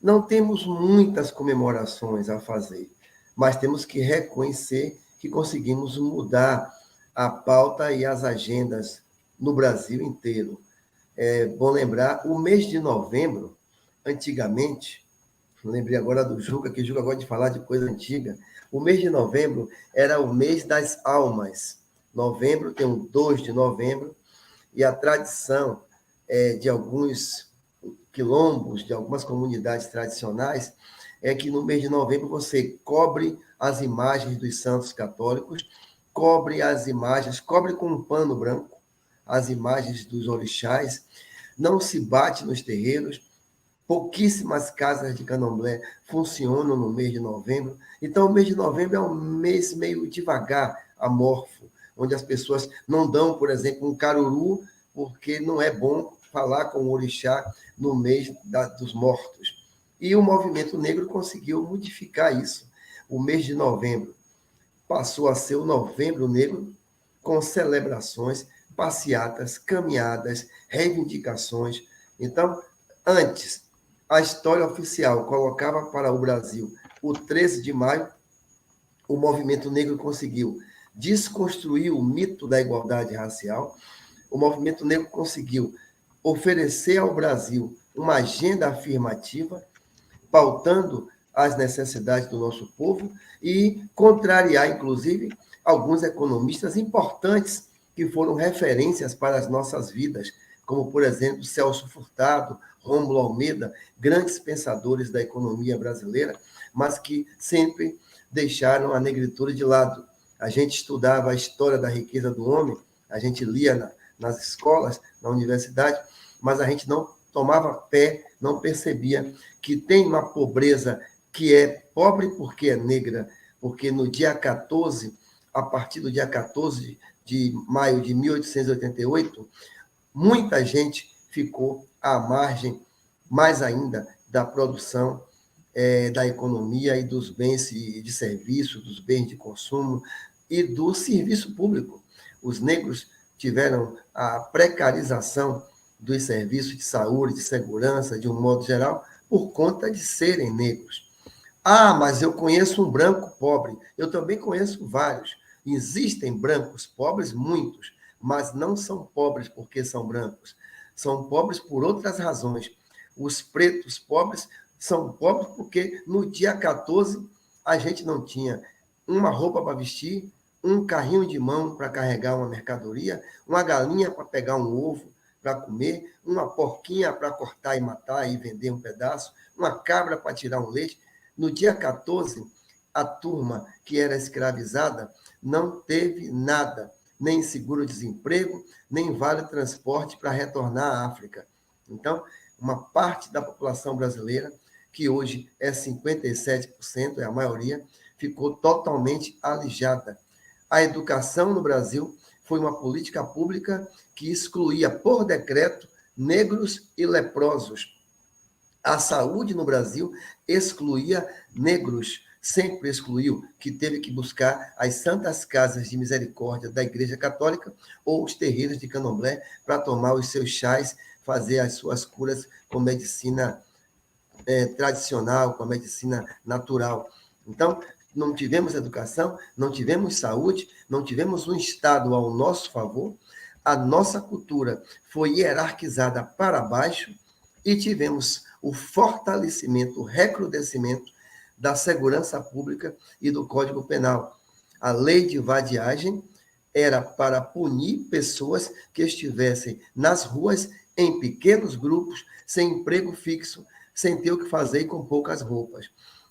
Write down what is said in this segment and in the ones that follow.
Não temos muitas comemorações a fazer, mas temos que reconhecer que conseguimos mudar a pauta e as agendas no Brasil inteiro. É bom lembrar, o mês de novembro, antigamente, lembrei agora do Juca, que o Juca gosta de falar de coisa antiga. O mês de novembro era o mês das almas. Novembro tem o 2 de novembro, e a tradição de alguns quilombos, de algumas comunidades tradicionais, é que no mês de novembro você cobre as imagens dos santos católicos, cobre as imagens, cobre com um pano branco as imagens dos orixás, não se bate nos terreiros, pouquíssimas casas de candomblé funcionam no mês de novembro. Então, o mês de novembro é um mês meio devagar, amorfo, onde as pessoas não dão, por exemplo, um caruru, porque não é bom falar com o orixá no mês dos mortos. E o movimento negro conseguiu modificar isso. O mês de novembro passou a ser o Novembro Negro, com celebrações, passeatas, caminhadas, reivindicações. Então, antes, a história oficial colocava para o Brasil o 13 de maio, o movimento negro conseguiu desconstruir o mito da igualdade racial, o movimento negro conseguiu oferecer ao Brasil uma agenda afirmativa, pautando as necessidades do nosso povo e contrariar, inclusive, alguns economistas importantes que foram referências para as nossas vidas, como, por exemplo, Celso Furtado, Rômulo Almeida, grandes pensadores da economia brasileira, mas que sempre deixaram a negritude de lado. A gente estudava a história da riqueza do homem, a gente lia nas escolas, na universidade, mas a gente não tomava pé, não percebia que tem uma pobreza que é pobre porque é negra, porque no dia 14, a partir do dia 14 de maio de 1888, muita gente ficou à margem, mais ainda, da produção da economia e dos bens de serviço, dos bens de consumo e do serviço público. Os negros tiveram a precarização dos serviços de saúde, de segurança, de um modo geral, por conta de serem negros. Ah, mas eu conheço um branco pobre. Eu também conheço vários. Existem brancos pobres, muitos, mas não são pobres porque são brancos. São pobres por outras razões. Os pretos pobres são pobres porque no dia 14 a gente não tinha uma roupa para vestir, um carrinho de mão para carregar uma mercadoria, uma galinha para pegar um ovo para comer, uma porquinha para cortar e matar e vender um pedaço, uma cabra para tirar um leite. No dia 14, a turma que era escravizada não teve nada, nem seguro-desemprego, nem vale-transporte para retornar à África. Então, uma parte da população brasileira, que hoje é 57%, é a maioria, ficou totalmente alijada. A educação no Brasil foi uma política pública que excluía, por decreto, negros e leprosos. A saúde no Brasil excluía negros, sempre excluiu, que teve que buscar as santas casas de misericórdia da Igreja Católica ou os terreiros de candomblé para tomar os seus chás, fazer as suas curas com medicina tradicional, com a medicina natural. Então, não tivemos educação, não tivemos saúde, não tivemos um Estado ao nosso favor, a nossa cultura foi hierarquizada para baixo e tivemos o fortalecimento, o recrudescimento da segurança pública e do Código Penal. A lei de vadiagem era para punir pessoas que estivessem nas ruas em pequenos grupos, sem emprego fixo, sem ter o que fazer e com poucas roupas.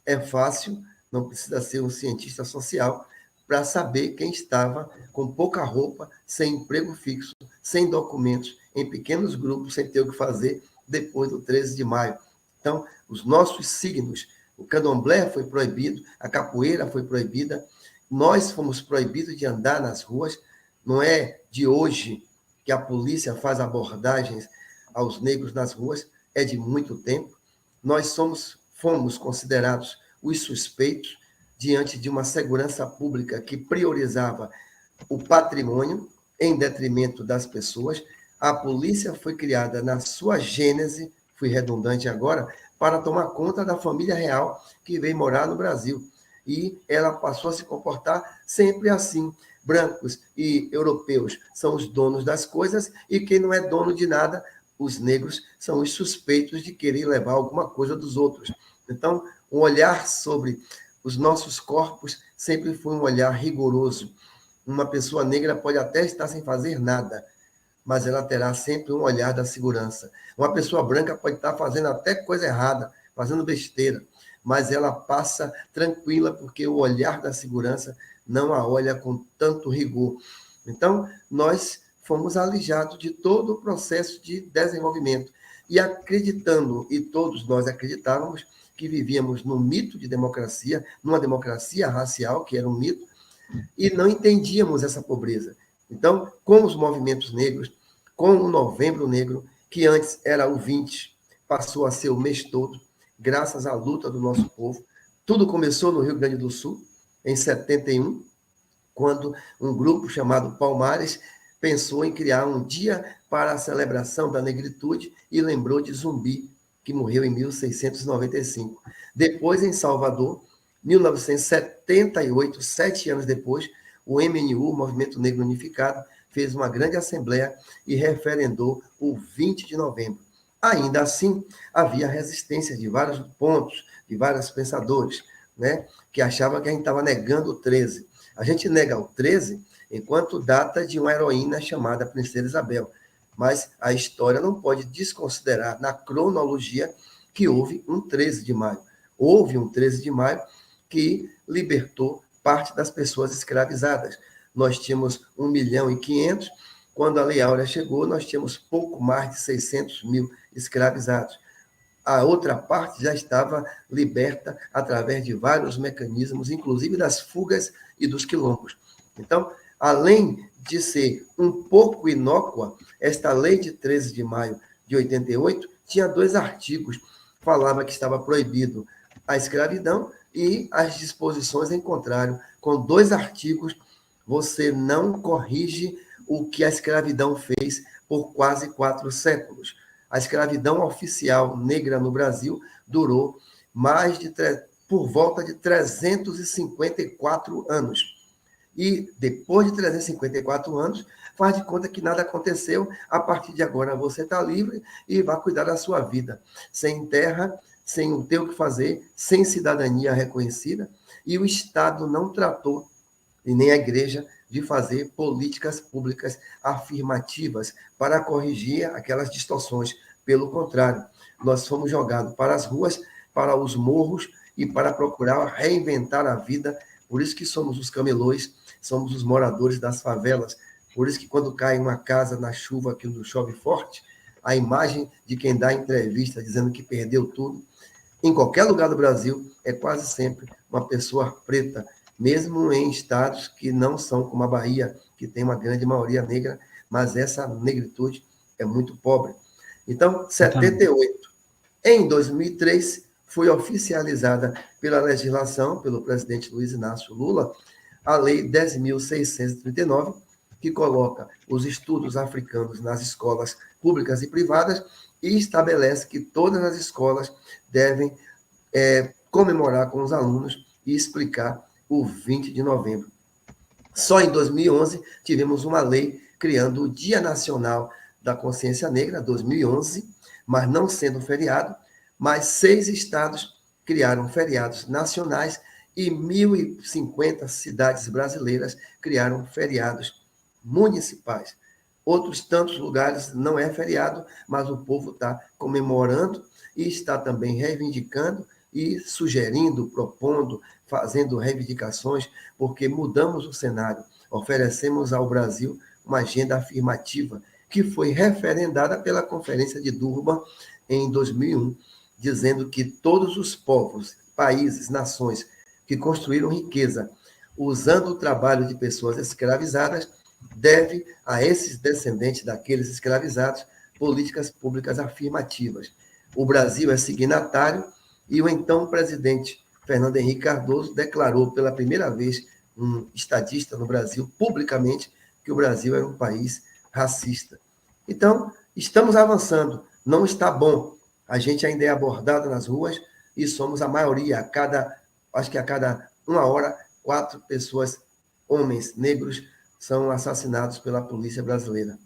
É fácil, não precisa ser um cientista social, para saber quem estava com pouca roupa, sem emprego fixo, sem documentos, em pequenos grupos, sem ter o que fazer depois do 13 de maio. Então, os nossos signos, o candomblé foi proibido, a capoeira foi proibida, nós fomos proibidos de andar nas ruas, não é de hoje que a polícia faz abordagens aos negros nas ruas, é de muito tempo. Nós fomos considerados os suspeitos diante de uma segurança pública que priorizava o patrimônio em detrimento das pessoas. A polícia foi criada na sua gênese, fui redundante agora, para tomar conta da família real que veio morar no Brasil. E ela passou a se comportar sempre assim. Brancos e europeus são os donos das coisas e quem não é dono de nada, os negros, são os suspeitos de querer levar alguma coisa dos outros. Então, um olhar sobre os nossos corpos sempre foi um olhar rigoroso. Uma pessoa negra pode até estar sem fazer nada, mas ela terá sempre um olhar da segurança. Uma pessoa branca pode estar fazendo até coisa errada, fazendo besteira, mas ela passa tranquila porque o olhar da segurança não a olha com tanto rigor. Então, nós fomos alijados de todo o processo de desenvolvimento e acreditando, e todos nós acreditávamos, que vivíamos num mito de democracia, numa democracia racial, que era um mito, e não entendíamos essa pobreza. Então, com os movimentos negros, com o Novembro Negro, que antes era o 20, passou a ser o mês todo, graças à luta do nosso povo. Tudo começou no Rio Grande do Sul, em 71, quando um grupo chamado Palmares pensou em criar um dia para a celebração da negritude e lembrou de Zumbi, que morreu em 1695. Depois, em Salvador, 1978, 7 anos depois, o MNU, o Movimento Negro Unificado, fez uma grande assembleia e referendou o 20 de novembro. Ainda assim, havia resistência de vários pontos, de vários pensadores, né, que achavam que a gente estava negando o 13. A gente nega o 13 enquanto data de uma heroína chamada Princesa Isabel. Mas a história não pode desconsiderar, na cronologia, que houve um 13 de maio. Houve um 13 de maio que libertou parte das pessoas escravizadas. Nós tínhamos 1.500.000, quando a Lei Áurea chegou, nós tínhamos pouco mais de 600 mil escravizados. A outra parte já estava liberta através de vários mecanismos, inclusive das fugas e dos quilombos. Então, além de ser um pouco inócua, esta lei de 13 de maio de 88 tinha 2 artigos. Falava que estava proibido a escravidão e as disposições em contrário. Com 2 artigos, você não corrige o que a escravidão fez por quase 4 séculos. A escravidão oficial negra no Brasil durou por volta de 354 anos. E depois de 354 anos, faz de conta que nada aconteceu. A partir de agora você está livre e vai cuidar da sua vida. Sem terra, sem ter o que fazer, sem cidadania reconhecida. E o Estado não tratou, e nem a igreja, de fazer políticas públicas afirmativas para corrigir aquelas distorções. Pelo contrário, nós fomos jogados para as ruas, para os morros e para procurar reinventar a vida. Por isso que somos os camelôs, somos os moradores das favelas. Por isso que quando cai uma casa na chuva, que não chove forte, a imagem de quem dá entrevista dizendo que perdeu tudo, em qualquer lugar do Brasil, é quase sempre uma pessoa preta, mesmo em estados que não são como a Bahia, que tem uma grande maioria negra, mas essa negritude é muito pobre. Então, 78. Em 2003, foi oficializada pela legislação, pelo presidente Luiz Inácio Lula, a Lei 10.639, que coloca os estudos africanos nas escolas públicas e privadas e estabelece que todas as escolas devem comemorar com os alunos e explicar o 20 de novembro. Só em 2011 tivemos uma lei criando o Dia Nacional da Consciência Negra, 2011, mas não sendo feriado, mas 6 estados criaram feriados nacionais e 1.050 cidades brasileiras criaram feriados municipais. Outros tantos lugares não é feriado, mas o povo está comemorando e está também reivindicando e sugerindo, propondo, fazendo reivindicações, porque mudamos o cenário, oferecemos ao Brasil uma agenda afirmativa que foi referendada pela Conferência de Durban em 2001, dizendo que todos os povos, países, nações que construíram riqueza usando o trabalho de pessoas escravizadas deve a esses descendentes daqueles escravizados políticas públicas afirmativas. O Brasil é signatário e o então presidente Fernando Henrique Cardoso declarou pela primeira vez, um estadista no Brasil, publicamente, que o Brasil era um país racista. Então, estamos avançando. Não está bom, A gente ainda é abordado nas ruas e somos a maioria. Acho que a cada 1 hora, 4 pessoas, homens negros, são assassinados pela polícia brasileira.